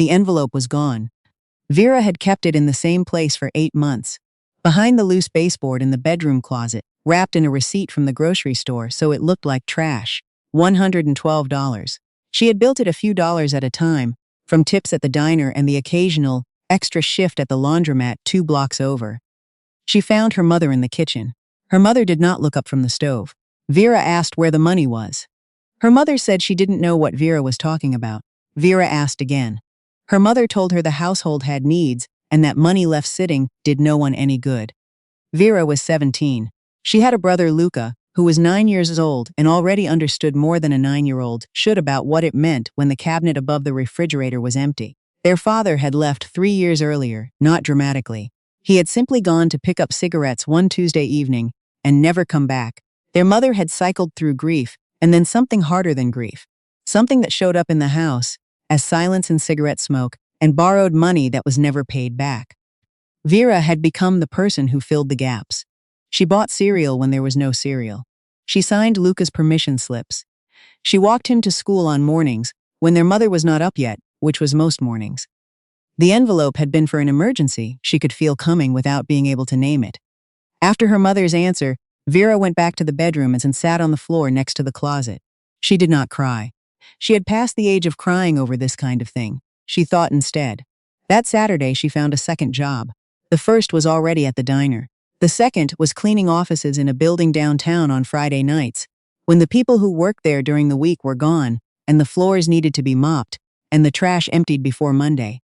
The envelope was gone. Vera had kept it in the same place for 8 months, behind the loose baseboard in the bedroom closet, wrapped in a receipt from the grocery store so it looked like trash. $112. She had built it a few dollars at a time, from tips at the diner and the occasional extra shift at the laundromat 2 blocks over. She found her mother in the kitchen. Her mother did not look up from the stove. Vera asked where the money was. Her mother said she didn't know what Vera was talking about. Vera asked again. Her mother told her the household had needs and that money left sitting did no one any good. Vera was 17. She had a brother, Luca, who was 9 years old and already understood more than a 9-year-old should about what it meant when the cabinet above the refrigerator was empty. Their father had left 3 years earlier, not dramatically. He had simply gone to pick up cigarettes one Tuesday evening and never come back. Their mother had cycled through grief, and then something harder than grief. Something that showed up in the house as silence and cigarette smoke and borrowed money that was never paid back. Vera had become the person who filled the gaps. She bought cereal when there was no cereal. She signed Luca's permission slips. She walked him to school on mornings when their mother was not up yet, which was most mornings. The envelope had been for an emergency she could feel coming without being able to name it. After her mother's answer, Vera went back to the bedroom and sat on the floor next to the closet. She did not cry. She had passed the age of crying over this kind of thing. She thought instead. That Saturday she found a second job. The first was already at the diner. The second was cleaning offices in a building downtown on Friday nights, when the people who worked there during the week were gone, and the floors needed to be mopped, and the trash emptied before Monday.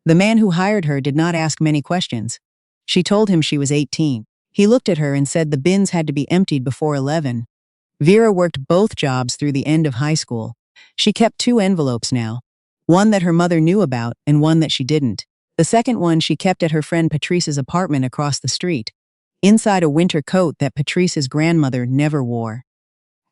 The man who hired her did not ask many questions. She told him she was 18. He looked at her and said the bins had to be emptied before 11. Vera worked both jobs through the end of high school. She kept 2 envelopes now, one that her mother knew about and one that she didn't. The second one she kept at her friend Patrice's apartment across the street, inside a winter coat that Patrice's grandmother never wore.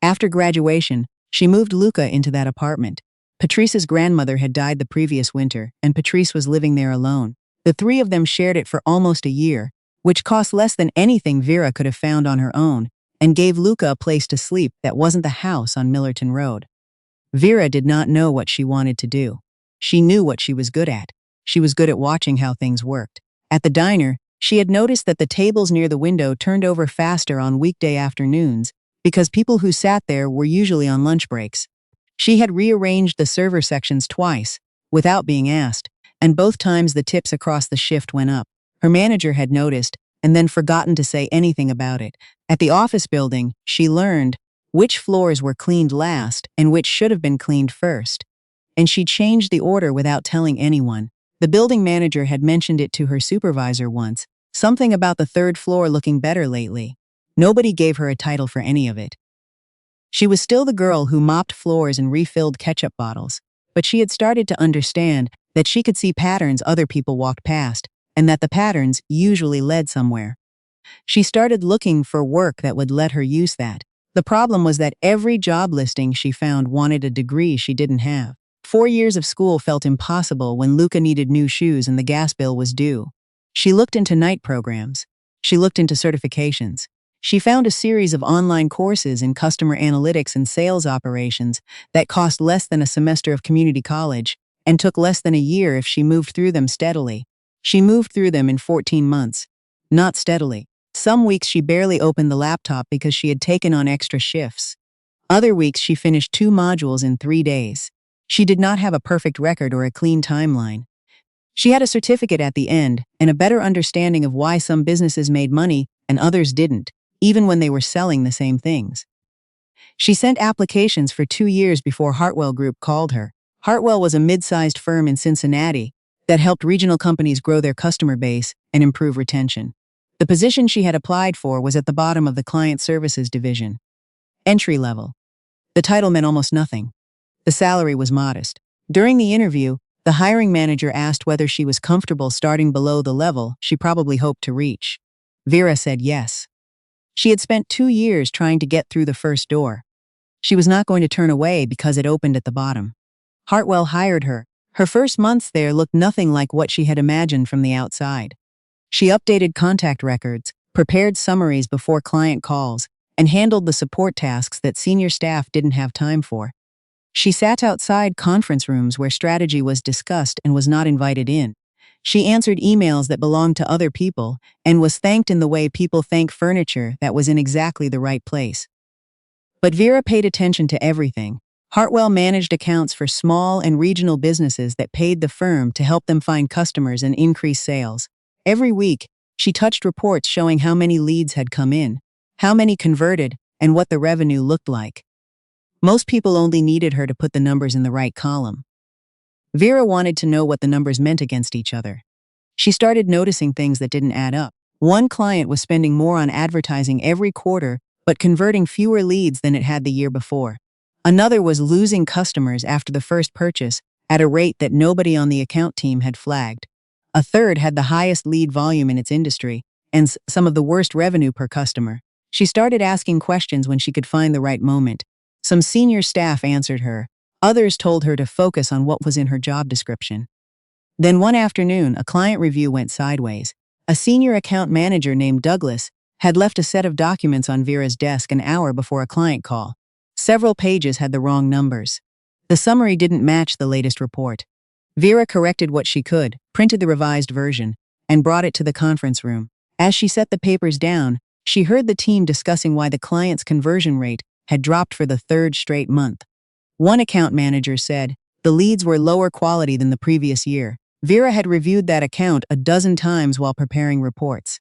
After graduation, she moved Luca into that apartment. Patrice's grandmother had died the previous winter, and Patrice was living there alone. The 3 of them shared it for almost a year, which cost less than anything Vera could have found on her own, and gave Luca a place to sleep that wasn't the house on Millerton Road. Vera did not know what she wanted to do. She knew what she was good at. She was good at watching how things worked. At the diner, she had noticed that the tables near the window turned over faster on weekday afternoons because people who sat there were usually on lunch breaks. She had rearranged the server sections twice, without being asked, and both times the tips across the shift went up. Her manager had noticed and then forgotten to say anything about it. At the office building, she learned which floors were cleaned last and which should have been cleaned first. And she changed the order without telling anyone. The building manager had mentioned it to her supervisor once, something about the 3rd floor looking better lately. Nobody gave her a title for any of it. She was still the girl who mopped floors and refilled ketchup bottles, but she had started to understand that she could see patterns other people walked past, and that the patterns usually led somewhere. She started looking for work that would let her use that. The problem was that every job listing she found wanted a degree she didn't have. 4 years of school felt impossible when Luca needed new shoes and the gas bill was due. She looked into night programs. She looked into certifications. She found a series of online courses in customer analytics and sales operations that cost less than a semester of community college and took less than a year if she moved through them steadily. She moved through them in 14 months. Not steadily. Some weeks she barely opened the laptop because she had taken on extra shifts. Other weeks she finished 2 modules in 3 days. She did not have a perfect record or a clean timeline. She had a certificate at the end and a better understanding of why some businesses made money and others didn't, even when they were selling the same things. She sent applications for 2 years before Hartwell Group called her. Hartwell was a mid-sized firm in Cincinnati that helped regional companies grow their customer base and improve retention. The position she had applied for was at the bottom of the client services division. Entry level. The title meant almost nothing. The salary was modest. During the interview, the hiring manager asked whether she was comfortable starting below the level she probably hoped to reach. Vera said yes. She had spent 2 years trying to get through the first door. She was not going to turn away because it opened at the bottom. Hartwell hired her. Her first months there looked nothing like what she had imagined from the outside. She updated contact records, prepared summaries before client calls, and handled the support tasks that senior staff didn't have time for. She sat outside conference rooms where strategy was discussed and was not invited in. She answered emails that belonged to other people and was thanked in the way people thank furniture that was in exactly the right place. But Vera paid attention to everything. Hartwell managed accounts for small and regional businesses that paid the firm to help them find customers and increase sales. Every week, she touched reports showing how many leads had come in, how many converted, and what the revenue looked like. Most people only needed her to put the numbers in the right column. Vera wanted to know what the numbers meant against each other. She started noticing things that didn't add up. One client was spending more on advertising every quarter, but converting fewer leads than it had the year before. Another was losing customers after the first purchase at a rate that nobody on the account team had flagged. A third had the highest lead volume in its industry and some of the worst revenue per customer. She started asking questions when she could find the right moment. Some senior staff answered her. Others told her to focus on what was in her job description. Then one afternoon, a client review went sideways. A senior account manager named Douglas had left a set of documents on Vera's desk an hour before a client call. Several pages had the wrong numbers. The summary didn't match the latest report. Vera corrected what she could, printed the revised version, and brought it to the conference room. As she set the papers down, she heard the team discussing why the client's conversion rate had dropped for the third straight month. One account manager said the leads were lower quality than the previous year. Vera had reviewed that account a dozen times while preparing reports.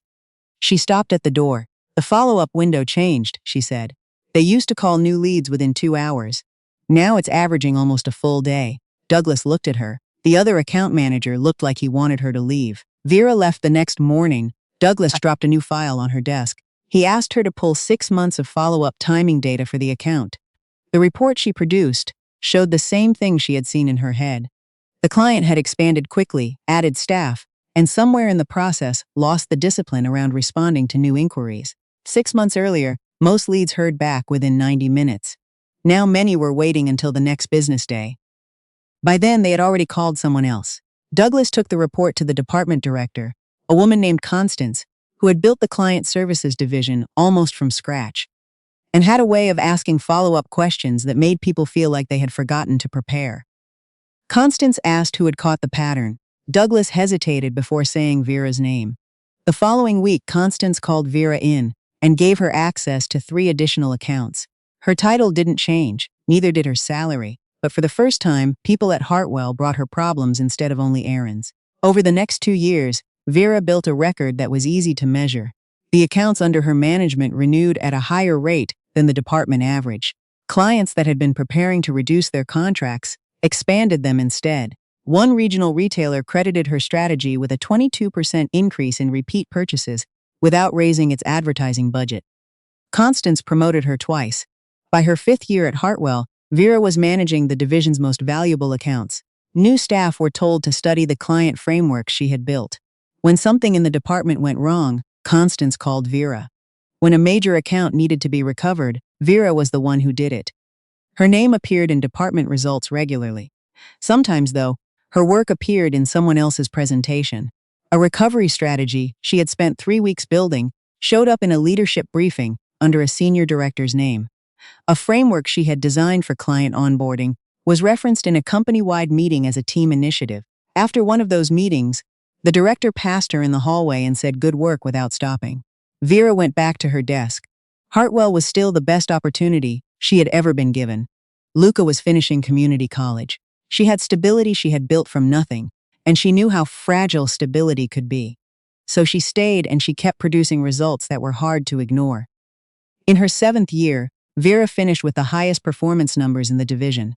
She stopped at the door. The follow-up window changed, she said. They used to call new leads within 2 hours. Now it's averaging almost a full day. Douglas looked at her. The other account manager looked like he wanted her to leave. Vera left the next morning. Douglas dropped a new file on her desk. He asked her to pull 6 months of follow-up timing data for the account. The report she produced showed the same thing she had seen in her head. The client had expanded quickly, added staff, and somewhere in the process lost the discipline around responding to new inquiries. 6 months earlier, most leads heard back within 90 minutes. Now many were waiting until the next business day. By then, they had already called someone else. Douglas took the report to the department director, a woman named Constance, who had built the client services division almost from scratch, and had a way of asking follow-up questions that made people feel like they had forgotten to prepare. Constance asked who had caught the pattern. Douglas hesitated before saying Vera's name. The following week, Constance called Vera in and gave her access to 3 additional accounts. Her title didn't change, neither did her salary, but for the first time, people at Hartwell brought her problems instead of only errands. Over the next 2 years, Vera built a record that was easy to measure. The accounts under her management renewed at a higher rate than the department average. Clients that had been preparing to reduce their contracts expanded them instead. One regional retailer credited her strategy with a 22% increase in repeat purchases without raising its advertising budget. Constance promoted her twice. By her 5th year at Hartwell, Vera was managing the division's most valuable accounts. New staff were told to study the client framework she had built. When something in the department went wrong, Constance called Vera. When a major account needed to be recovered, Vera was the one who did it. Her name appeared in department results regularly. Sometimes, though, her work appeared in someone else's presentation. A recovery strategy she had spent 3 weeks building showed up in a leadership briefing under a senior director's name. A framework she had designed for client onboarding was referenced in a company-wide meeting as a team initiative. After one of those meetings, the director passed her in the hallway and said good work without stopping. Vera went back to her desk. Hartwell was still the best opportunity she had ever been given. Luca was finishing community college. She had stability she had built from nothing, and she knew how fragile stability could be. So she stayed and she kept producing results that were hard to ignore. In her 7th year, Vera finished with the highest performance numbers in the division.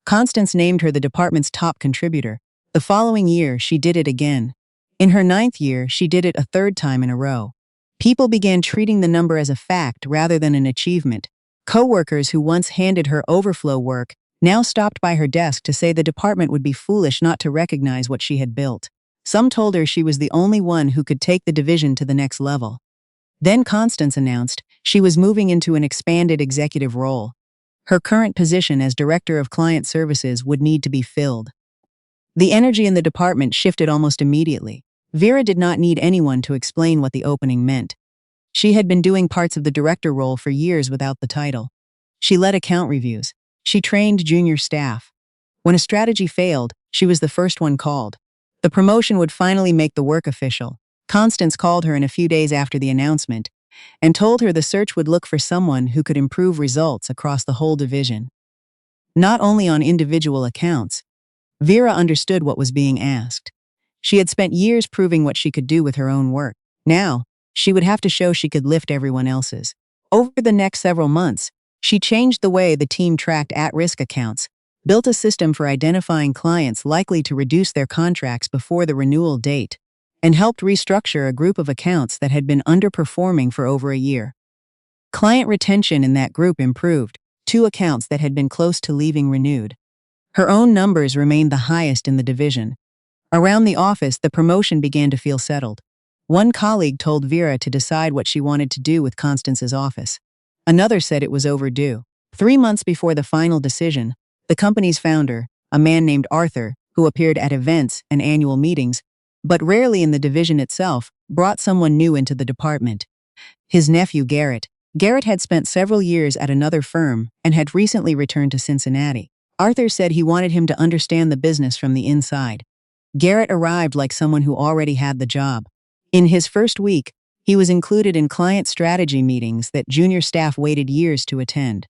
Constance named her the department's top contributor. The following year, she did it again. In her 9th year, she did it a 3rd time in a row. People began treating the number as a fact rather than an achievement. Coworkers who once handed her overflow work now stopped by her desk to say the department would be foolish not to recognize what she had built. Some told her she was the only one who could take the division to the next level. Then Constance announced she was moving into an expanded executive role. Her current position as Director of Client Services would need to be filled. The energy in the department shifted almost immediately. Vera did not need anyone to explain what the opening meant. She had been doing parts of the director role for years without the title. She led account reviews, She trained junior staff. When a strategy failed, she was the first one called. The promotion would finally make the work official. Constance called her in a few days after the announcement and told her the search would look for someone who could improve results across the whole division. Not only on individual accounts, Vera understood what was being asked. She had spent years proving what she could do with her own work. Now, she would have to show she could lift everyone else's. Over the next several months, she changed the way the team tracked at-risk accounts, built a system for identifying clients likely to reduce their contracts before the renewal date, and helped restructure a group of accounts that had been underperforming for over a year. Client retention in that group improved. 2 accounts that had been close to leaving renewed. Her own numbers remained the highest in the division. Around the office, the promotion began to feel settled. One colleague told Vera to decide what she wanted to do with Constance's office. Another said it was overdue. 3 months before the final decision, the company's founder, a man named Arthur, who appeared at events and annual meetings, but rarely in the division itself, brought someone new into the department. His nephew, Garrett. Garrett had spent several years at another firm and had recently returned to Cincinnati. Arthur said he wanted him to understand the business from the inside. Garrett arrived like someone who already had the job. In his first week, he was included in client strategy meetings that junior staff waited years to attend.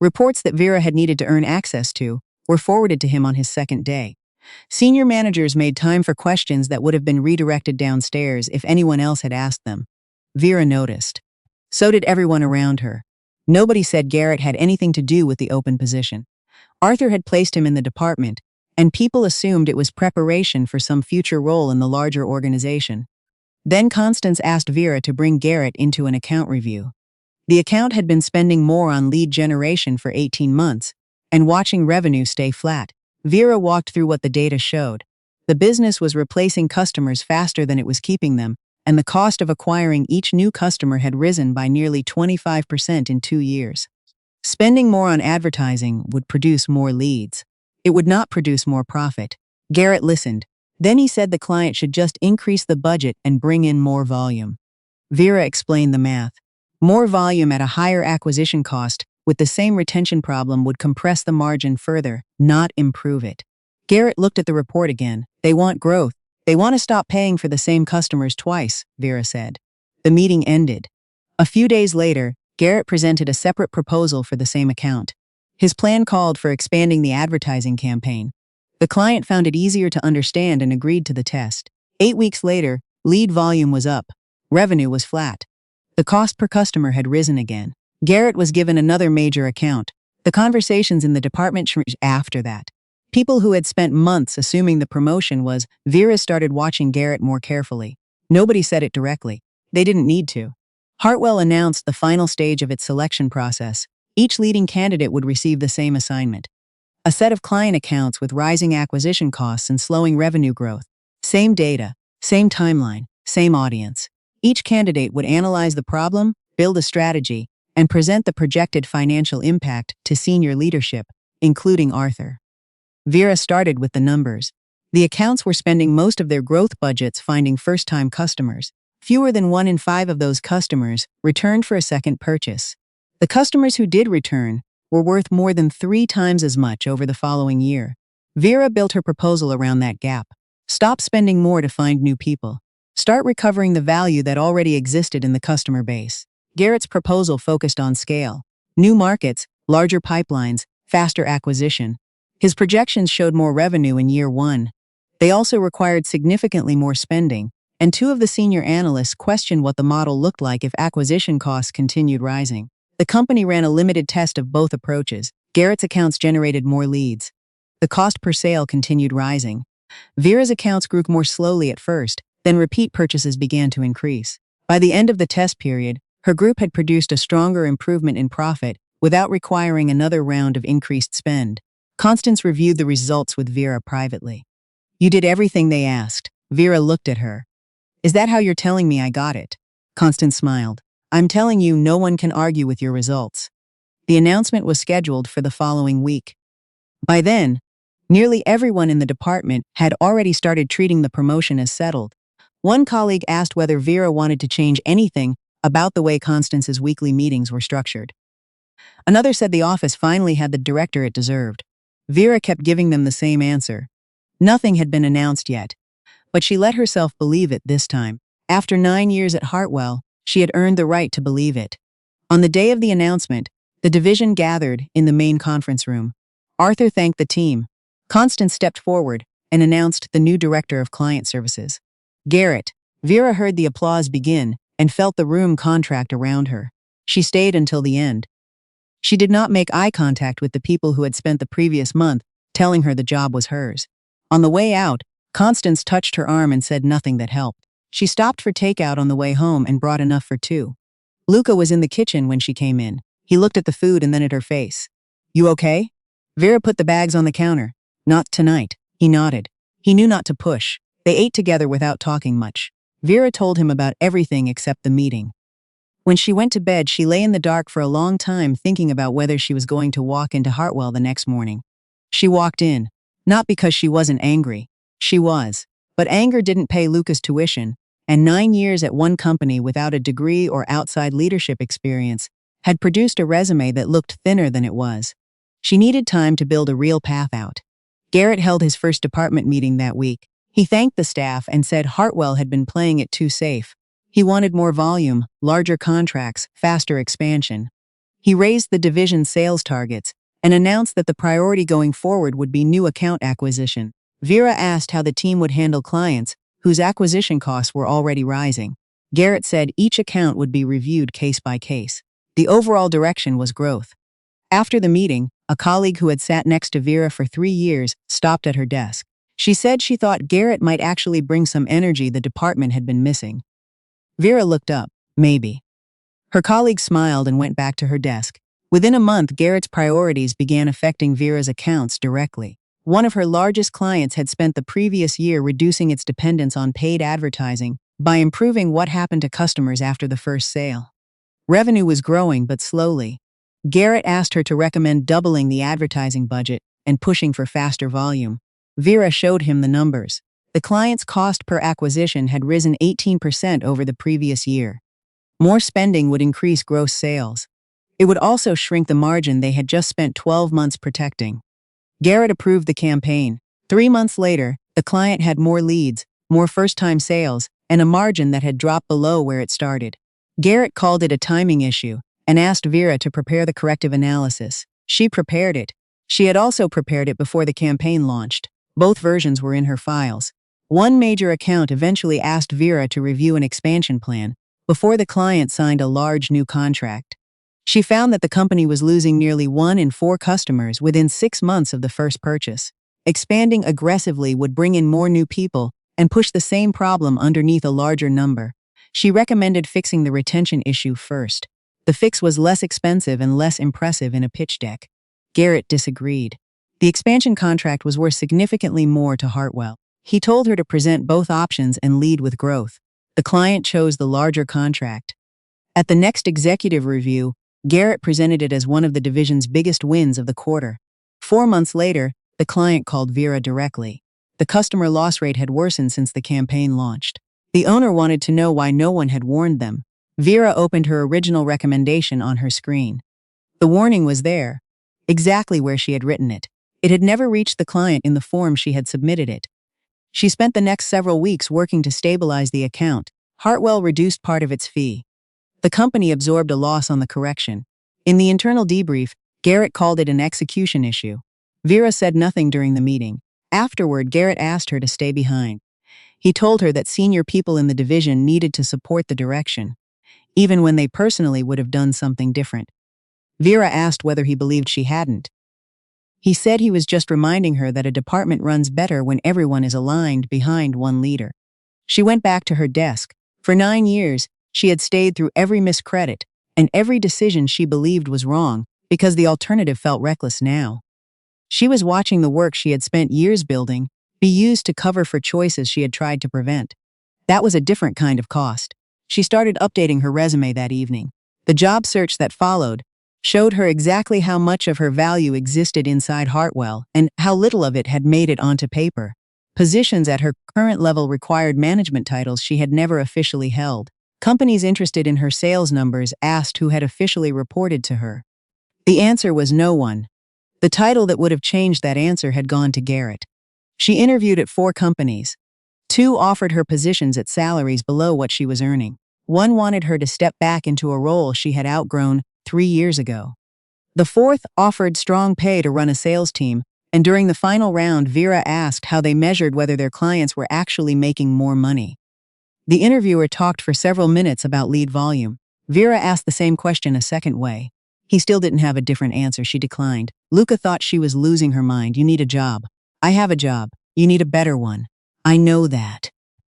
Reports that Vera had needed to earn access to were forwarded to him on his second day. Senior managers made time for questions that would have been redirected downstairs if anyone else had asked them. Vera noticed. So did everyone around her. Nobody said Garrett had anything to do with the open position. Arthur had placed him in the department, and people assumed it was preparation for some future role in the larger organization. Then Constance asked Vera to bring Garrett into an account review. The account had been spending more on lead generation for 18 months and watching revenue stay flat. Vera walked through what the data showed. The business was replacing customers faster than it was keeping them, and the cost of acquiring each new customer had risen by nearly 25% in 2 years. Spending more on advertising would produce more leads. It would not produce more profit. Garrett listened. Then he said the client should just increase the budget and bring in more volume. Vera explained the math. More volume at a higher acquisition cost with the same retention problem would compress the margin further, not improve it. Garrett looked at the report again. They want growth. They want to stop paying for the same customers twice, Vera said. The meeting ended. A few days later, Garrett presented a separate proposal for the same account. His plan called for expanding the advertising campaign. The client found it easier to understand and agreed to the test. 8 weeks later, lead volume was up. Revenue was flat. The cost per customer had risen again. Garrett was given another major account. The conversations in the department changed after that. People who had spent months assuming the promotion was Vera started watching Garrett more carefully. Nobody said it directly. They didn't need to. Hartwell announced the final stage of its selection process. Each leading candidate would receive the same assignment. A set of client accounts with rising acquisition costs and slowing revenue growth. Same data, same timeline, same audience. Each candidate would analyze the problem, build a strategy, and present the projected financial impact to senior leadership, including Arthur. Vera started with the numbers. The accounts were spending most of their growth budgets finding first-time customers. Fewer than 1 in 5 of those customers returned for a second purchase. The customers who did return were worth more than 3 times as much over the following year. Vera built her proposal around that gap. Stop spending more to find new people. Start recovering the value that already existed in the customer base. Garrett's proposal focused on scale. New markets, larger pipelines, faster acquisition. His projections showed more revenue in year 1. They also required significantly more spending, and 2 of the senior analysts questioned what the model looked like if acquisition costs continued rising. The company ran a limited test of both approaches. Garrett's accounts generated more leads. The cost per sale continued rising. Vera's accounts grew more slowly at first, then repeat purchases began to increase. By the end of the test period, her group had produced a stronger improvement in profit without requiring another round of increased spend. Constance reviewed the results with Vera privately. You did everything they asked. Vera looked at her. Is that how you're telling me I got it? Constance smiled. I'm telling you no one can argue with your results. The announcement was scheduled for the following week. By then, nearly everyone in the department had already started treating the promotion as settled. One colleague asked whether Vera wanted to change anything about the way Constance's weekly meetings were structured. Another said the office finally had the director it deserved. Vera kept giving them the same answer. Nothing had been announced yet, but she let herself believe it this time. After 9 years at Hartwell, she had earned the right to believe it. On the day of the announcement, the division gathered in the main conference room. Arthur thanked the team. Constance stepped forward and announced the new director of client services. Garrett. Vera heard the applause begin and felt the room contract around her. She stayed until the end. She did not make eye contact with the people who had spent the previous month telling her the job was hers. On the way out, Constance touched her arm and said nothing that helped. She stopped for takeout on the way home and brought enough for two. Luca was in the kitchen when she came in. He looked at the food and then at her face. "You okay?" Vera put the bags on the counter. "Not tonight." He nodded. He knew not to push. They ate together without talking much. Vera told him about everything except the meeting. When she went to bed, she lay in the dark for a long time thinking about whether she was going to walk into Hartwell the next morning. She walked in. Not because she wasn't angry. She was. But anger didn't pay Luca's tuition, and 9 years at one company without a degree or outside leadership experience had produced a resume that looked thinner than it was. She needed time to build a real path out. Garrett held his first department meeting that week. He thanked the staff and said Hartwell had been playing it too safe. He wanted more volume, larger contracts, faster expansion. He raised the division's sales targets and announced that the priority going forward would be new account acquisition. Vera asked how the team would handle clients whose acquisition costs were already rising. Garrett said each account would be reviewed case by case. The overall direction was growth. After the meeting, a colleague who had sat next to Vera for 3 years stopped at her desk. She said she thought Garrett might actually bring some energy the department had been missing. Vera looked up. Maybe. Her colleague smiled and went back to her desk. Within a month, Garrett's priorities began affecting Vera's accounts directly. One of her largest clients had spent the previous year reducing its dependence on paid advertising by improving what happened to customers after the first sale. Revenue was growing, but slowly. Garrett asked her to recommend doubling the advertising budget and pushing for faster volume. Vera showed him the numbers. The client's cost per acquisition had risen 18% over the previous year. More spending would increase gross sales. It would also shrink the margin they had just spent 12 months protecting. Garrett approved the campaign. 3 months later, the client had more leads, more first-time sales, and a margin that had dropped below where it started. Garrett called it a timing issue and asked Vera to prepare the corrective analysis. She prepared it. She had also prepared it before the campaign launched. Both versions were in her files. One major account eventually asked Vera to review an expansion plan before the client signed a large new contract. She found that the company was losing nearly 1 in 4 customers within 6 months of the first purchase. Expanding aggressively would bring in more new people and push the same problem underneath a larger number. She recommended fixing the retention issue first. The fix was less expensive and less impressive in a pitch deck. Garrett disagreed. The expansion contract was worth significantly more to Hartwell. He told her to present both options and lead with growth. The client chose the larger contract. At the next executive review, Garrett presented it as one of the division's biggest wins of the quarter. 4 months later, the client called Vera directly. The customer loss rate had worsened since the campaign launched. The owner wanted to know why no one had warned them. Vera opened her original recommendation on her screen. The warning was there, exactly where she had written it. It had never reached the client in the form she had submitted it. She spent the next several weeks working to stabilize the account. Hartwell reduced part of its fee. The company absorbed a loss on the correction. In the internal debrief, Garrett called it an execution issue. Vera said nothing during the meeting. Afterward, Garrett asked her to stay behind. He told her that senior people in the division needed to support the direction, even when they personally would have done something different. Vera asked whether he believed she hadn't. He said he was just reminding her that a department runs better when everyone is aligned behind one leader. She went back to her desk. For 9 years, she had stayed through every miscredit and every decision she believed was wrong because the alternative felt reckless now. She was watching the work she had spent years building be used to cover for choices she had tried to prevent. That was a different kind of cost. She started updating her resume that evening. The job search that followed showed her exactly how much of her value existed inside Hartwell and how little of it had made it onto paper. Positions at her current level required management titles she had never officially held. Companies interested in her sales numbers asked who had officially reported to her. The answer was no one. The title that would have changed that answer had gone to Garrett. She interviewed at 4 companies. 2 offered her positions at salaries below what she was earning. 1 wanted her to step back into a role she had outgrown 3 years ago. The 4th offered strong pay to run a sales team, and during the final round, Vera asked how they measured whether their clients were actually making more money. The interviewer talked for several minutes about lead volume. Vera asked the same question a second way. He still didn't have a different answer. She declined. Luca thought she was losing her mind. You need a job. I have a job. You need a better one. I know that.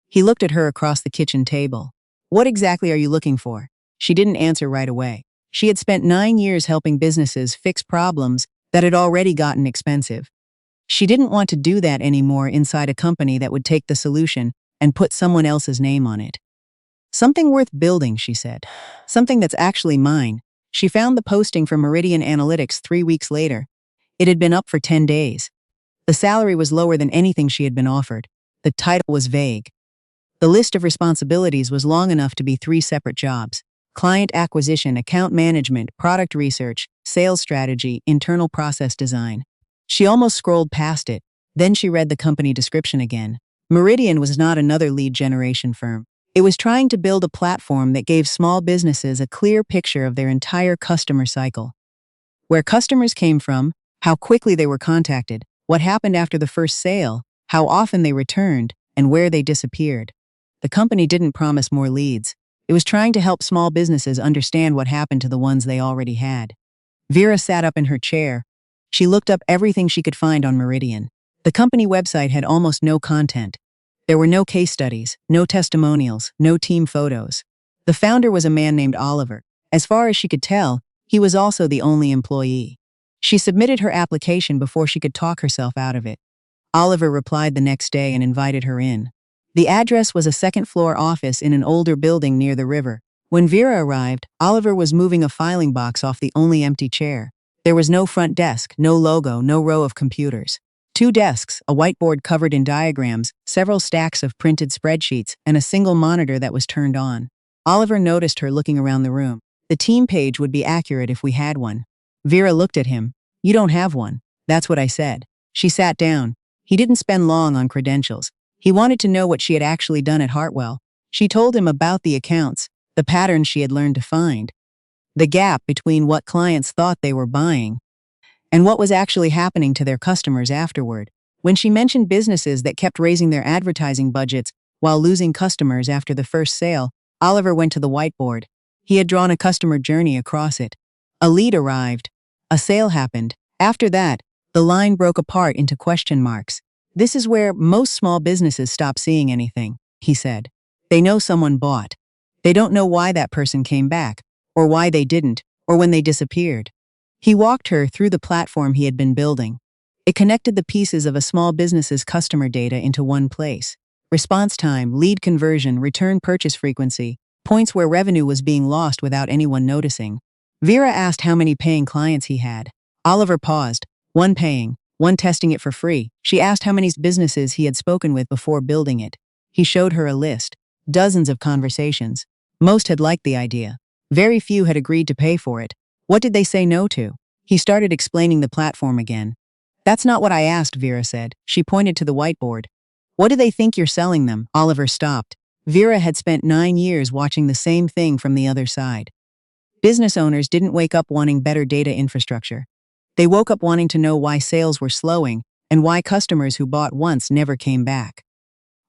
He looked at her across the kitchen table. What exactly are you looking for? She didn't answer right away. She had spent 9 years helping businesses fix problems that had already gotten expensive. She didn't want to do that anymore inside a company that would take the solution and put someone else's name on it. Something worth building, she said. Something that's actually mine. She found the posting from Meridian Analytics 3 weeks later. It had been up for 10 days. The salary was lower than anything she had been offered. The title was vague. The list of responsibilities was long enough to be 3 separate jobs: client acquisition, account management, product research, sales strategy, internal process design. She almost scrolled past it. Then she read the company description again. Meridian was not another lead generation firm. It was trying to build a platform that gave small businesses a clear picture of their entire customer cycle. Where customers came from, how quickly they were contacted, what happened after the first sale, how often they returned, and where they disappeared. The company didn't promise more leads. It was trying to help small businesses understand what happened to the ones they already had. Vera sat up in her chair. She looked up everything she could find on Meridian. The company website had almost no content. There were no case studies, no testimonials, no team photos. The founder was a man named Oliver. As far as she could tell, he was also the only employee. She submitted her application before she could talk herself out of it. Oliver replied the next day and invited her in. The address was a second-floor office in an older building near the river. When Vera arrived, Oliver was moving a filing box off the only empty chair. There was no front desk, no logo, no row of computers. 2 desks, a whiteboard covered in diagrams, several stacks of printed spreadsheets, and a single monitor that was turned on. Oliver noticed her looking around the room. The team page would be accurate if we had one. Vera looked at him. You don't have one. That's what I said. She sat down. He didn't spend long on credentials. He wanted to know what she had actually done at Hartwell. She told him about the accounts, the patterns she had learned to find, the gap between what clients thought they were buying and what was actually happening to their customers afterward. When she mentioned businesses that kept raising their advertising budgets while losing customers after the first sale, Oliver went to the whiteboard. He had drawn a customer journey across it. A lead arrived. A sale happened. After that, the line broke apart into question marks. This is where most small businesses stop seeing anything, he said. They know someone bought. They don't know why that person came back, or why they didn't, or when they disappeared. He walked her through the platform he had been building. It connected the pieces of a small business's customer data into one place. Response time, lead conversion, return purchase frequency, points where revenue was being lost without anyone noticing. Vera asked how many paying clients he had. Oliver paused. 1 paying, 1 testing it for free. She asked how many businesses he had spoken with before building it. He showed her a list. Dozens of conversations. Most had liked the idea. Very few had agreed to pay for it. What did they say no to? He started explaining the platform again. That's not what I asked, Vera said. She pointed to the whiteboard. What do they think you're selling them? Oliver stopped. Vera had spent 9 years watching the same thing from the other side. Business owners didn't wake up wanting better data infrastructure. They woke up wanting to know why sales were slowing and why customers who bought once never came back.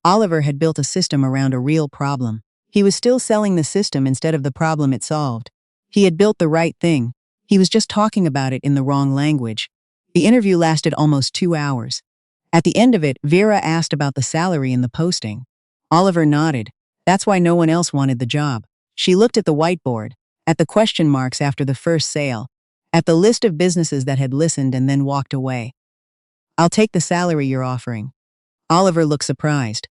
Oliver had built a system around a real problem. He was still selling the system instead of the problem it solved. He had built the right thing. He was just talking about it in the wrong language. The interview lasted almost 2 hours. At the end of it, Vera asked about the salary in the posting. Oliver nodded. That's why no one else wanted the job. She looked at the whiteboard, at the question marks after the first sale, at the list of businesses that had listened and then walked away. I'll take the salary you're offering. Oliver looked surprised.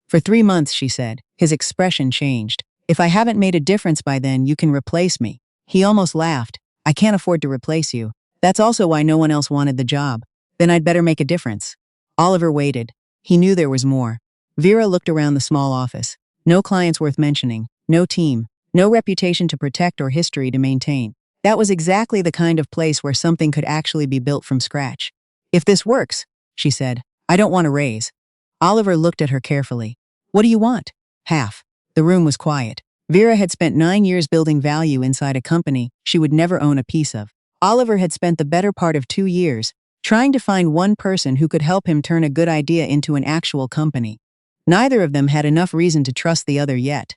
For 3 months, she said. His expression changed. If I haven't made a difference by then, you can replace me. He almost laughed. I can't afford to replace you. That's also why no one else wanted the job. Then I'd better make a difference. Oliver waited. He knew there was more. Vera looked around the small office. No clients worth mentioning. No team. No reputation to protect or history to maintain. That was exactly the kind of place where something could actually be built from scratch. If this works, she said, I don't want a raise. Oliver looked at her carefully. What do you want? Half. The room was quiet. Vera had spent 9 years building value inside a company she would never own a piece of. Oliver had spent the better part of 2 years trying to find one person who could help him turn a good idea into an actual company. Neither of them had enough reason to trust the other yet.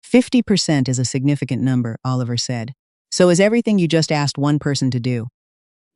50% is a significant number, Oliver said. So is everything you just asked one person to do.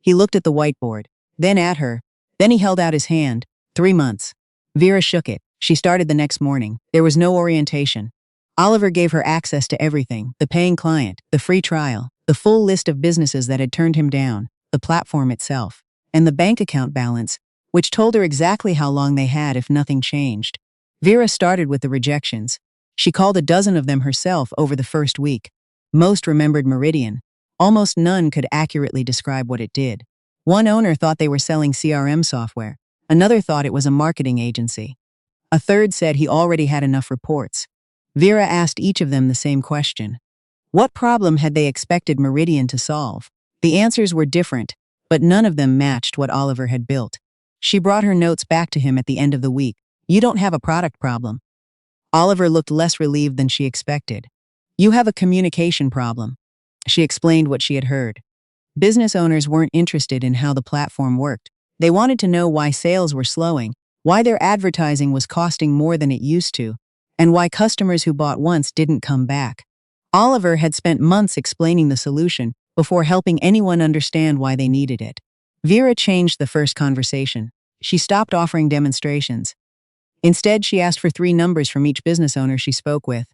He looked at the whiteboard, then at her. Then he held out his hand. 3 months. Vera shook it. She started the next morning. There was no orientation. Oliver gave her access to everything: the paying client, the free trial, the full list of businesses that had turned him down, the platform itself, and the bank account balance, which told her exactly how long they had if nothing changed. Vera started with the rejections. She called a dozen of them herself over the first week. Most remembered Meridian. Almost none could accurately describe what it did. One owner thought they were selling CRM software. Another thought it was a marketing agency. A third said he already had enough reports. Vera asked each of them the same question. What problem had they expected Meridian to solve? The answers were different, but none of them matched what Oliver had built. She brought her notes back to him at the end of the week. You don't have a product problem. Oliver looked less relieved than she expected. You have a communication problem. She explained what she had heard. Business owners weren't interested in how the platform worked. They wanted to know why sales were slowing, why their advertising was costing more than it used to, and why customers who bought once didn't come back. Oliver had spent months explaining the solution before helping anyone understand why they needed it. Vera changed the first conversation. She stopped offering demonstrations. Instead, she asked for 3 numbers from each business owner she spoke with.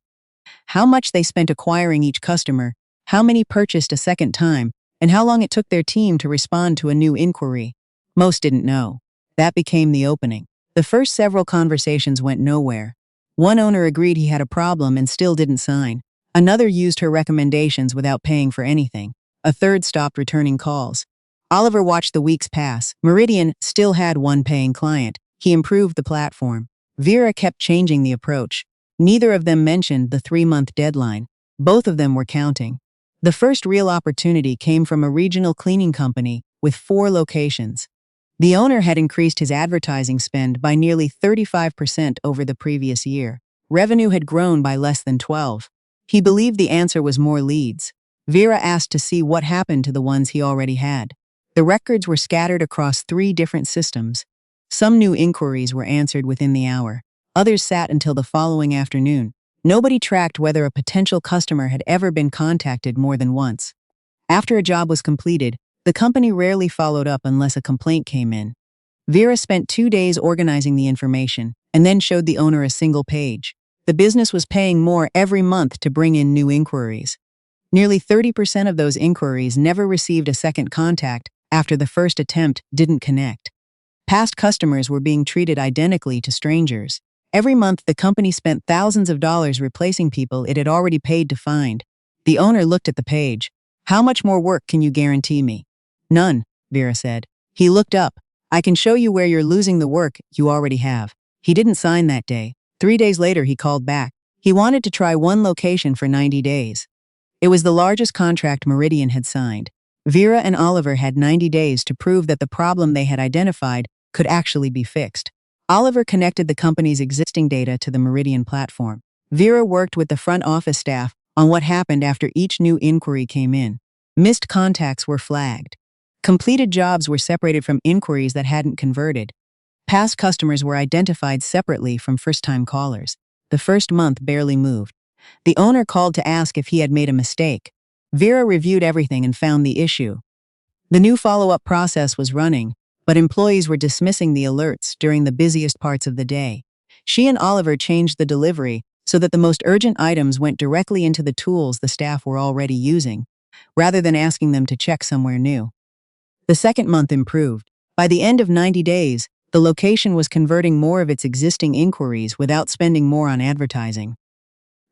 How much they spent acquiring each customer, how many purchased a second time, and how long it took their team to respond to a new inquiry. Most didn't know. That became the opening. The first several conversations went nowhere. One owner agreed he had a problem and still didn't sign. Another used her recommendations without paying for anything. A third stopped returning calls. Oliver watched the weeks pass. Meridian still had one paying client. He improved the platform. Vera kept changing the approach. Neither of them mentioned the 3-month deadline. Both of them were counting. The first real opportunity came from a regional cleaning company with 4 locations. The owner had increased his advertising spend by nearly 35% over the previous year. Revenue had grown by less than 12. He believed the answer was more leads. Vera asked to see what happened to the ones he already had. The records were scattered across 3 different systems. Some new inquiries were answered within the hour. Others sat until the following afternoon. Nobody tracked whether a potential customer had ever been contacted more than once. After a job was completed, the company rarely followed up unless a complaint came in. Vera spent 2 days organizing the information and then showed the owner a single page. The business was paying more every month to bring in new inquiries. Nearly 30% of those inquiries never received a second contact after the first attempt didn't connect. Past customers were being treated identically to strangers. Every month, the company spent thousands of dollars replacing people it had already paid to find. The owner looked at the page. How much more work can you guarantee me? None, Vera said. He looked up. I can show you where you're losing the work you already have. He didn't sign that day. 3 days later, he called back. He wanted to try one location for 90 days. It was the largest contract Meridian had signed. Vera and Oliver had 90 days to prove that the problem they had identified could actually be fixed. Oliver connected the company's existing data to the Meridian platform. Vera worked with the front office staff on what happened after each new inquiry came in. Missed contacts were flagged. Completed jobs were separated from inquiries that hadn't converted. Past customers were identified separately from first-time callers. The first month barely moved. The owner called to ask if he had made a mistake. Vera reviewed everything and found the issue. The new follow-up process was running, but employees were dismissing the alerts during the busiest parts of the day. She and Oliver changed the delivery so that the most urgent items went directly into the tools the staff were already using, rather than asking them to check somewhere new. The second month improved. By the end of 90 days, the location was converting more of its existing inquiries without spending more on advertising.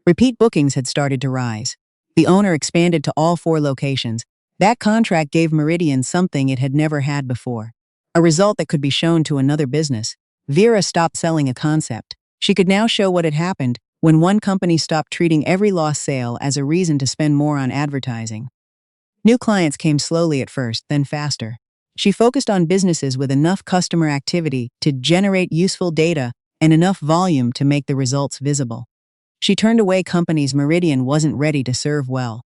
Repeat bookings had started to rise. The owner expanded to all 4 locations. That contract gave Meridian something it had never had before. A result that could be shown to another business. Vera stopped selling a concept. She could now show what had happened when one company stopped treating every lost sale as a reason to spend more on advertising. New clients came slowly at first, then faster. She focused on businesses with enough customer activity to generate useful data and enough volume to make the results visible. She turned away companies Meridian wasn't ready to serve well.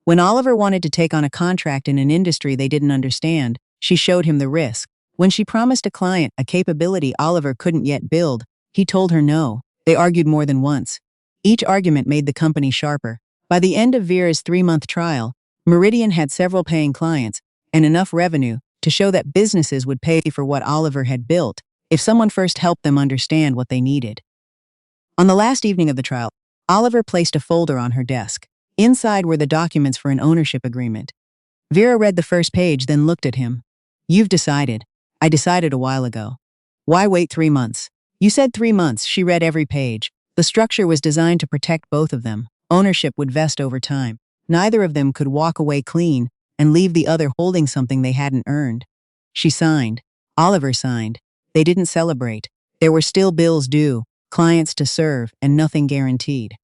When Oliver wanted to take on a contract in an industry they didn't understand, she showed him the risk. When she promised a client a capability Oliver couldn't yet build, he told her no. They argued more than once. Each argument made the company sharper. By the end of Vera's 3-month trial, Meridian had several paying clients and enough revenue to show that businesses would pay for what Oliver had built if someone first helped them understand what they needed. On the last evening of the trial, Oliver placed a folder on her desk. Inside were the documents for an ownership agreement. Vera read the first page, then looked at him. "You've decided." "I decided a while ago." "Why wait 3 months?" "You said 3 months." She read every page. The structure was designed to protect both of them. Ownership would vest over time. Neither of them could walk away clean and leave the other holding something they hadn't earned. She signed. Oliver signed. They didn't celebrate. There were still bills due, clients to serve, and nothing guaranteed.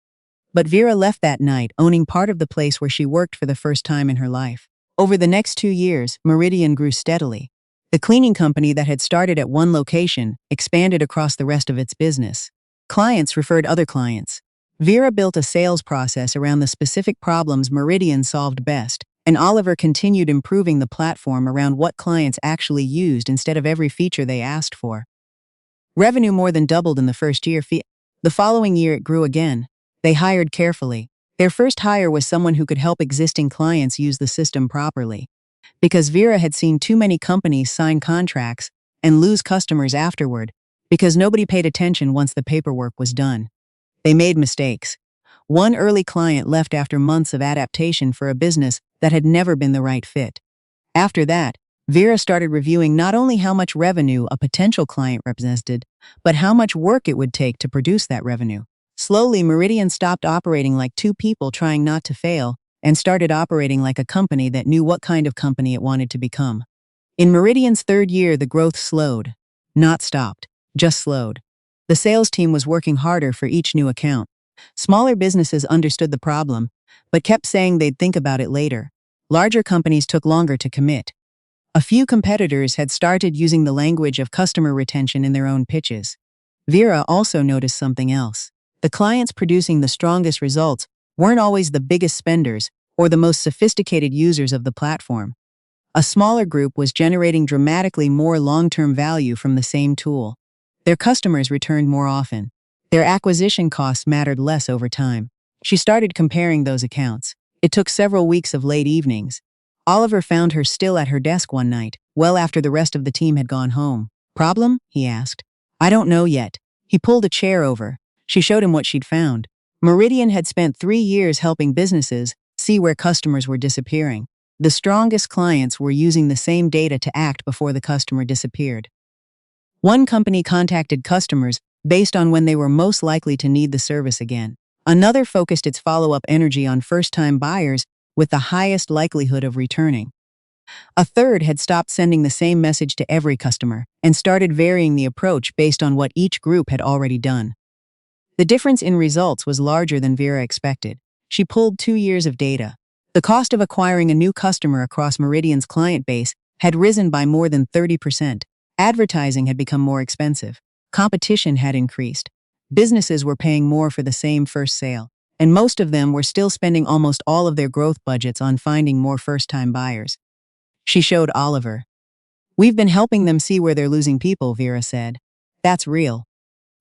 But Vera left that night owning part of the place where she worked for the first time in her life. Over the next 2 years, Meridian grew steadily. The cleaning company that had started at one location expanded across the rest of its business. Clients referred other clients. Vera built a sales process around the specific problems Meridian solved best, and Oliver continued improving the platform around what clients actually used instead of every feature they asked for. Revenue more than doubled in the first year. The following year it grew again. They hired carefully. Their first hire was someone who could help existing clients use the system properly. Because Vera had seen too many companies sign contracts and lose customers afterward, because nobody paid attention once the paperwork was done. They made mistakes. One early client left after months of adaptation for a business that had never been the right fit. After that, Vera started reviewing not only how much revenue a potential client represented, but how much work it would take to produce that revenue. Slowly, Meridian stopped operating like two people trying not to fail and started operating like a company that knew what kind of company it wanted to become. In Meridian's 3rd year, the growth slowed. Not stopped, just slowed. The sales team was working harder for each new account. Smaller businesses understood the problem, but kept saying they'd think about it later. Larger companies took longer to commit. A few competitors had started using the language of customer retention in their own pitches. Vera also noticed something else. The clients producing the strongest results weren't always the biggest spenders or the most sophisticated users of the platform. A smaller group was generating dramatically more long-term value from the same tool. Their customers returned more often. Their acquisition costs mattered less over time. She started comparing those accounts. It took several weeks of late evenings. Oliver found her still at her desk one night, well after the rest of the team had gone home. "Problem?" he asked. "I don't know yet." He pulled a chair over. She showed him what she'd found. Meridian had spent 3 years helping businesses see where customers were disappearing. The strongest clients were using the same data to act before the customer disappeared. One company contacted customers based on when they were most likely to need the service again. Another focused its follow-up energy on first-time buyers with the highest likelihood of returning. A third had stopped sending the same message to every customer and started varying the approach based on what each group had already done. The difference in results was larger than Vera expected. She pulled 2 years of data. The cost of acquiring a new customer across Meridian's client base had risen by more than 30%. Advertising had become more expensive. Competition had increased. Businesses were paying more for the same first sale, and most of them were still spending almost all of their growth budgets on finding more first-time buyers. She showed Oliver. "We've been helping them see where they're losing people," Vera said. "That's real.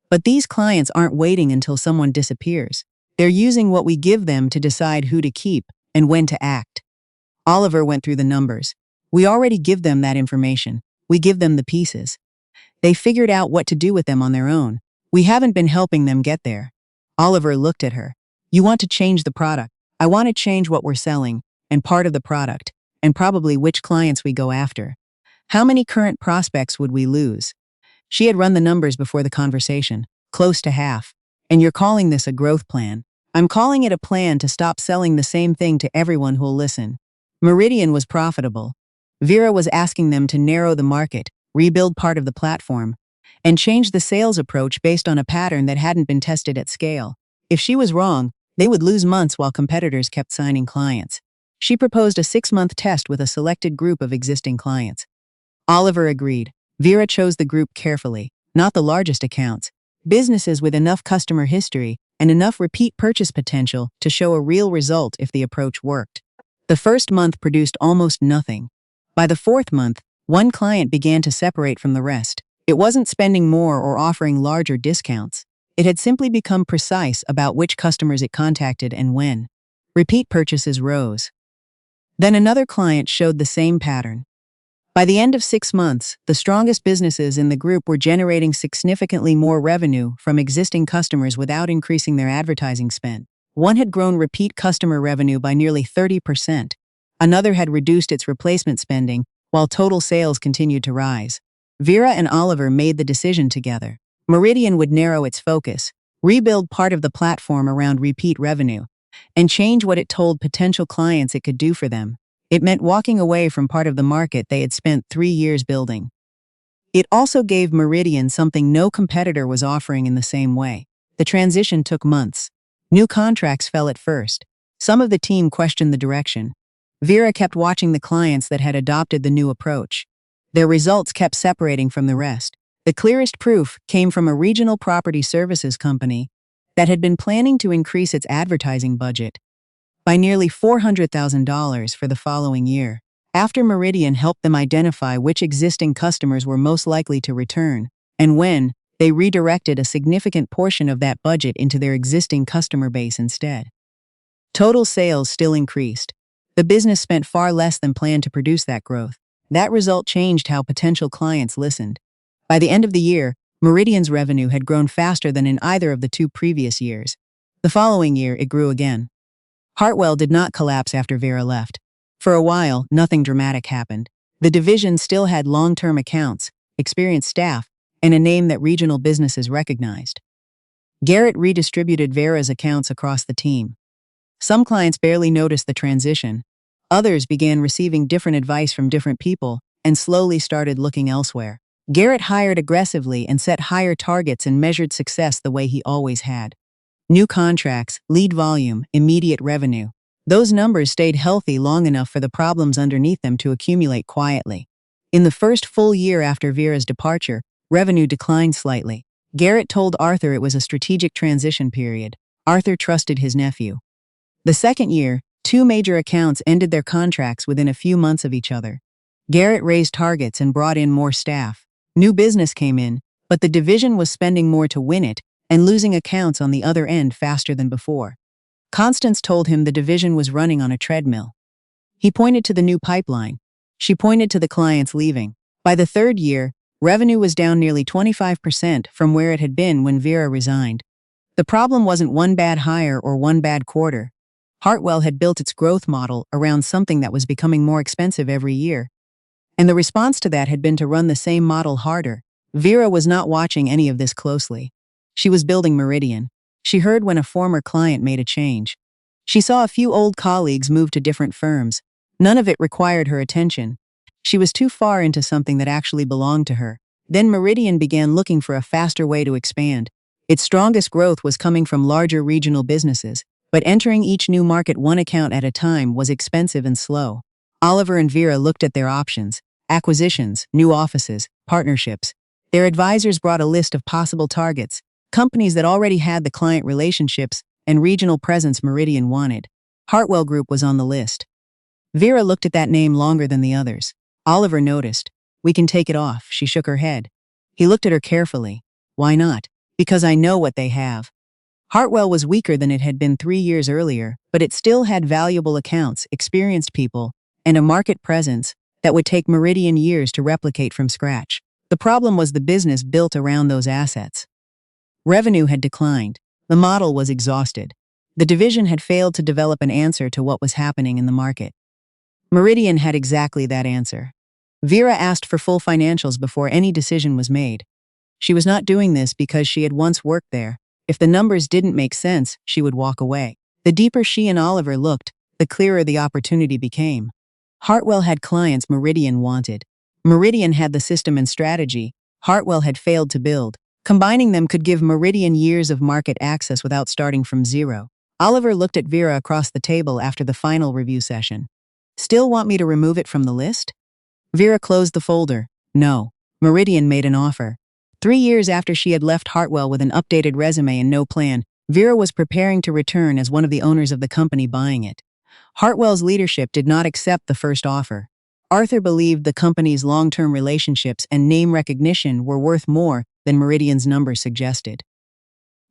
But these clients aren't waiting until someone disappears. They're using what we give them to decide who to keep and when to act." Oliver went through the numbers. "We already give them that information. We give them the pieces. They figured out what to do with them on their own. We haven't been helping them get there." Oliver looked at her. "You want to change the product. I want to change what we're selling, and part of the product, and probably which clients we go after. How many current prospects would we lose?" She had run the numbers before the conversation. "Close to half. And you're calling this a growth plan. I'm calling it a plan to stop selling the same thing to everyone who'll listen." Meridian was profitable. Vera was asking them to narrow the market, rebuild part of the platform, and change the sales approach based on a pattern that hadn't been tested at scale. If she was wrong, they would lose months while competitors kept signing clients. She proposed a 6-month test with a selected group of existing clients. Oliver agreed. Vera chose the group carefully, not the largest accounts, businesses with enough customer history and enough repeat purchase potential to show a real result if the approach worked. The first month produced almost nothing. By the fourth month, one client began to separate from the rest. It wasn't spending more or offering larger discounts. It had simply become precise about which customers it contacted and when. Repeat purchases rose. Then another client showed the same pattern. By the end of 6 months, the strongest businesses in the group were generating significantly more revenue from existing customers without increasing their advertising spend. One had grown repeat customer revenue by nearly 30%. Another had reduced its replacement spending, while total sales continued to rise. Vera and Oliver made the decision together. Meridian would narrow its focus, rebuild part of the platform around repeat revenue, and change what it told potential clients it could do for them. It meant walking away from part of the market they had spent 3 years building. It also gave Meridian something no competitor was offering in the same way. The transition took months. New contracts fell at first. Some of the team questioned the direction. Vera kept watching the clients that had adopted the new approach. Their results kept separating from the rest. The clearest proof came from a regional property services company that had been planning to increase its advertising budget by nearly $400,000 for the following year. After Meridian helped them identify which existing customers were most likely to return, and when, they redirected a significant portion of that budget into their existing customer base instead. Total sales still increased. The business spent far less than planned to produce that growth. That result changed how potential clients listened. By the end of the year, Meridian's revenue had grown faster than in either of the 2 previous years. The following year, it grew again. Hartwell did not collapse after Vera left. For a while, nothing dramatic happened. The division still had long-term accounts, experienced staff, and a name that regional businesses recognized. Garrett redistributed Vera's accounts across the team. Some clients barely noticed the transition. Others began receiving different advice from different people and slowly started looking elsewhere. Garrett hired aggressively and set higher targets and measured success the way he always had. New contracts, lead volume, immediate revenue. Those numbers stayed healthy long enough for the problems underneath them to accumulate quietly. In the first full year after Vera's departure, revenue declined slightly. Garrett told Arthur it was a strategic transition period. Arthur trusted his nephew. The second year, 2 major accounts ended their contracts within a few months of each other. Garrett raised targets and brought in more staff. New business came in, but the division was spending more to win it and losing accounts on the other end faster than before. Constance told him the division was running on a treadmill. He pointed to the new pipeline. She pointed to the clients leaving. By the third year, revenue was down nearly 25% from where it had been when Vera resigned. The problem wasn't one bad hire or one bad quarter. Hartwell had built its growth model around something that was becoming more expensive every year. And the response to that had been to run the same model harder. Vera was not watching any of this closely. She was building Meridian. She heard when a former client made a change. She saw a few old colleagues move to different firms. None of it required her attention. She was too far into something that actually belonged to her. Then Meridian began looking for a faster way to expand. Its strongest growth was coming from larger regional businesses, but entering each new market one account at a time was expensive and slow. Oliver and Vera looked at their options: acquisitions, new offices, partnerships. Their advisors brought a list of possible targets, companies that already had the client relationships and regional presence Meridian wanted. Hartwell Group was on the list. Vera looked at that name longer than the others. Oliver noticed. "We can take it off," she shook her head. He looked at her carefully. "Why not?" "Because I know what they have." Hartwell was weaker than it had been 3 years earlier, but it still had valuable accounts, experienced people, and a market presence that would take Meridian years to replicate from scratch. The problem was the business built around those assets. Revenue had declined. The model was exhausted. The division had failed to develop an answer to what was happening in the market. Meridian had exactly that answer. Vera asked for full financials before any decision was made. She was not doing this because she had once worked there. If the numbers didn't make sense, she would walk away. The deeper she and Oliver looked, the clearer the opportunity became. Hartwell had clients Meridian wanted. Meridian had the system and strategy Hartwell had failed to build. Combining them could give Meridian years of market access without starting from zero. Oliver looked at Vera across the table after the final review session. Still want me to remove it from the list? Vera closed the folder. No. Meridian made an offer. 3 years after she had left Hartwell with an updated resume and no plan, Vera was preparing to return as one of the owners of the company buying it. Hartwell's leadership did not accept the first offer. Arthur believed the company's long-term relationships and name recognition were worth more than Meridian's numbers suggested.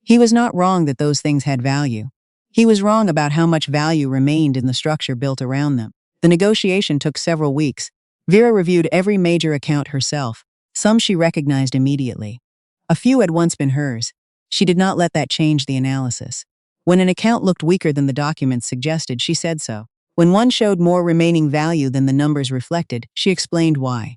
He was not wrong that those things had value. He was wrong about how much value remained in the structure built around them. The negotiation took several weeks. Vera reviewed every major account herself. Some she recognized immediately. A few had once been hers. She did not let that change the analysis. When an account looked weaker than the documents suggested, she said so. When one showed more remaining value than the numbers reflected, she explained why.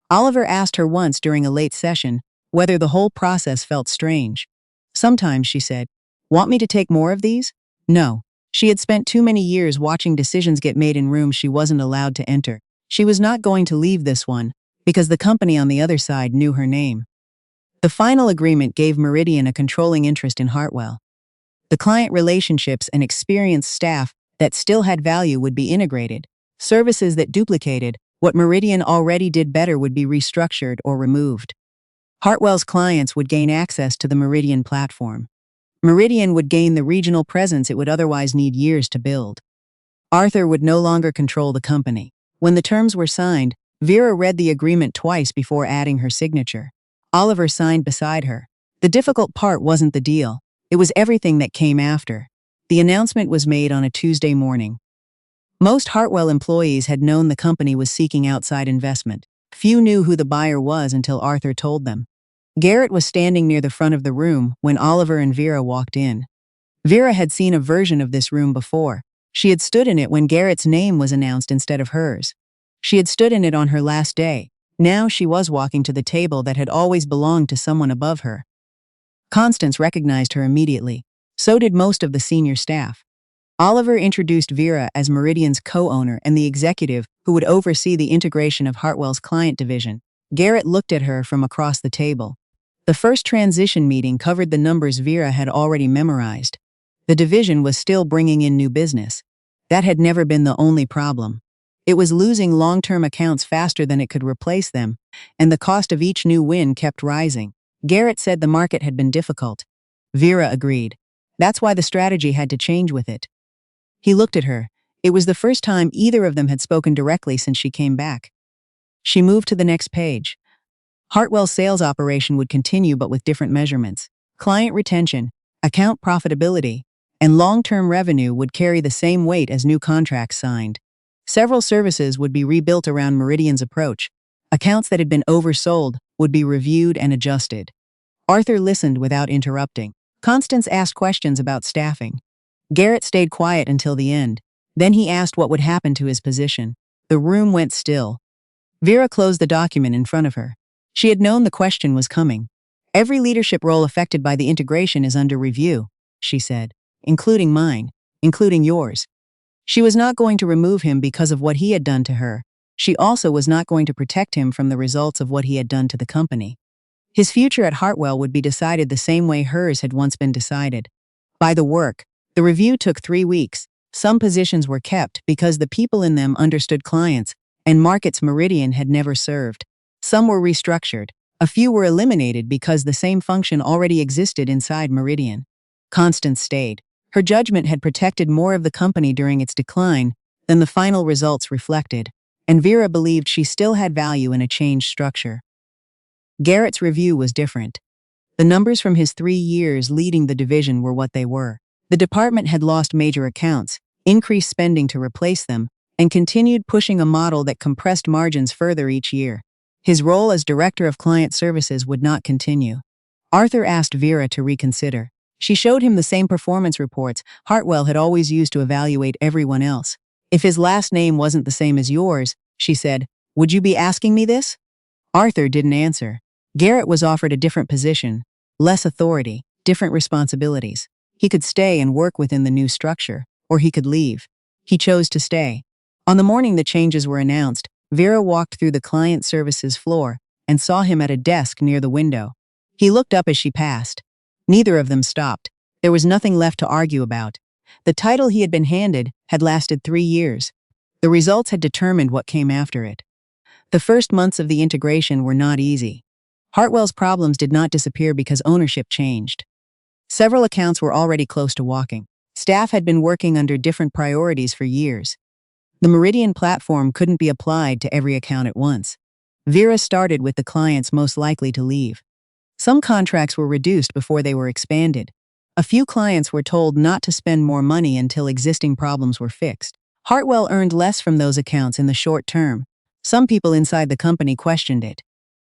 Oliver asked her once during a late session whether the whole process felt strange. Sometimes, she said. Want me to take more of these? No. She had spent too many years watching decisions get made in rooms she wasn't allowed to enter. She was not going to leave this one, because the company on the other side knew her name. The final agreement gave Meridian a controlling interest in Hartwell. The client relationships and experienced staff that still had value would be integrated. Services that duplicated what Meridian already did better would be restructured or removed. Hartwell's clients would gain access to the Meridian platform. Meridian would gain the regional presence it would otherwise need years to build. Arthur would no longer control the company. When the terms were signed, Vera read the agreement twice before adding her signature. Oliver signed beside her. The difficult part wasn't the deal. It was everything that came after. The announcement was made on a Tuesday morning. Most Hartwell employees had known the company was seeking outside investment. Few knew who the buyer was until Arthur told them. Garrett was standing near the front of the room when Oliver and Vera walked in. Vera had seen a version of this room before. She had stood in it when Garrett's name was announced instead of hers. She had stood in it on her last day. Now she was walking to the table that had always belonged to someone above her. Constance recognized her immediately. So did most of the senior staff. Oliver introduced Vera as Meridian's co-owner and the executive who would oversee the integration of Hartwell's client division. Garrett looked at her from across the table. The first transition meeting covered the numbers Vera had already memorized. The division was still bringing in new business. That had never been the only problem. It was losing long-term accounts faster than it could replace them, and the cost of each new win kept rising. Garrett said the market had been difficult. Vera agreed. That's why the strategy had to change with it. He looked at her. It was the first time either of them had spoken directly since she came back. She moved to the next page. Hartwell's sales operation would continue but with different measurements. Client retention, account profitability, and long-term revenue would carry the same weight as new contracts signed. Several services would be rebuilt around Meridian's approach. Accounts that had been oversold would be reviewed and adjusted. Arthur listened without interrupting. Constance asked questions about staffing. Garrett stayed quiet until the end. Then he asked what would happen to his position. The room went still. Vera closed the document in front of her. She had known the question was coming. Every leadership role affected by the integration is under review, she said, including mine, including yours. She was not going to remove him because of what he had done to her. She also was not going to protect him from the results of what he had done to the company. His future at Hartwell would be decided the same way hers had once been decided. By the work. The review took 3 weeks. Some positions were kept because the people in them understood clients and markets Meridian had never served. Some were restructured. A few were eliminated because the same function already existed inside Meridian. Constance stayed. Her judgment had protected more of the company during its decline than the final results reflected, and Vera believed she still had value in a changed structure. Garrett's review was different. The numbers from his 3 years leading the division were what they were. The department had lost major accounts, increased spending to replace them, and continued pushing a model that compressed margins further each year. His role as director of client services would not continue. Arthur asked Vera to reconsider. She showed him the same performance reports Hartwell had always used to evaluate everyone else. If his last name wasn't the same as yours, she said, would you be asking me this? Arthur didn't answer. Garrett was offered a different position, less authority, different responsibilities. He could stay and work within the new structure, or he could leave. He chose to stay. On the morning the changes were announced, Vera walked through the client services floor and saw him at a desk near the window. He looked up as she passed. Neither of them stopped. There was nothing left to argue about. The title he had been handed had lasted 3 years. The results had determined what came after it. The first months of the integration were not easy. Hartwell's problems did not disappear because ownership changed. Several accounts were already close to walking. Staff had been working under different priorities for years. The Meridian platform couldn't be applied to every account at once. Vera started with the clients most likely to leave. Some contracts were reduced before they were expanded. A few clients were told not to spend more money until existing problems were fixed. Hartwell earned less from those accounts in the short term. Some people inside the company questioned it.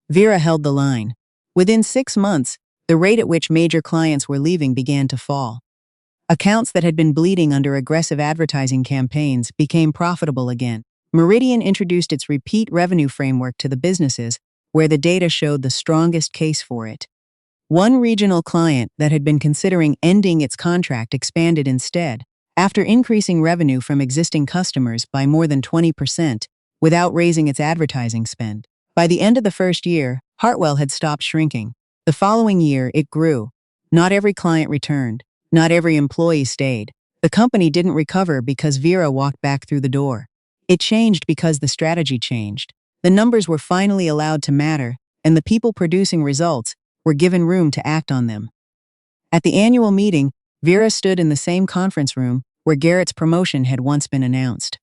Vera held the line. Within 6 months, the rate at which major clients were leaving began to fall. Accounts that had been bleeding under aggressive advertising campaigns became profitable again. Meridian introduced its repeat revenue framework to the businesses where the data showed the strongest case for it. One regional client that had been considering ending its contract expanded instead, after increasing revenue from existing customers by more than 20% without raising its advertising spend. By the end of the first year, Hartwell had stopped shrinking. The following year, it grew. Not every client returned. Not every employee stayed. The company didn't recover because Vera walked back through the door. It changed because the strategy changed. The numbers were finally allowed to matter, and the people producing results were given room to act on them. At the annual meeting, Vera stood in the same conference room where Garrett's promotion had once been announced.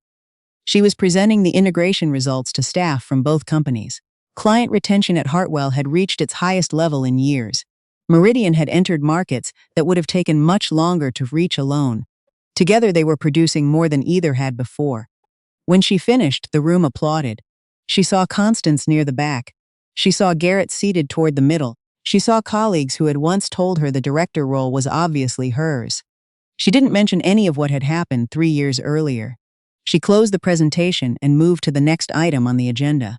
She was presenting the integration results to staff from both companies. Client retention at Hartwell had reached its highest level in years. Meridian had entered markets that would have taken much longer to reach alone. Together they were producing more than either had before. When she finished, the room applauded. She saw Constance near the back. She saw Garrett seated toward the middle. She saw colleagues who had once told her the director role was obviously hers. She didn't mention any of what had happened 3 years earlier. She closed the presentation and moved to the next item on the agenda.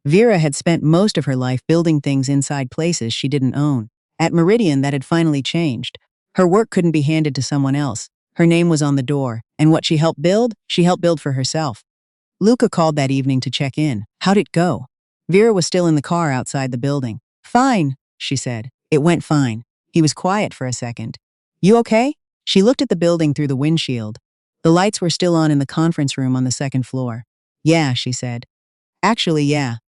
Vera had spent most of her life building things inside places she didn't own. At Meridian, that had finally changed. Her work couldn't be handed to someone else. Her name was on the door, and what she helped build for herself. Luca called that evening to check in. How'd it go? Vera was still in the car outside the building. Fine, she said. It went fine. He was quiet for a second. You okay? She looked at the building through the windshield. The lights were still on in the conference room on the second floor. Yeah, she said. Actually, yeah.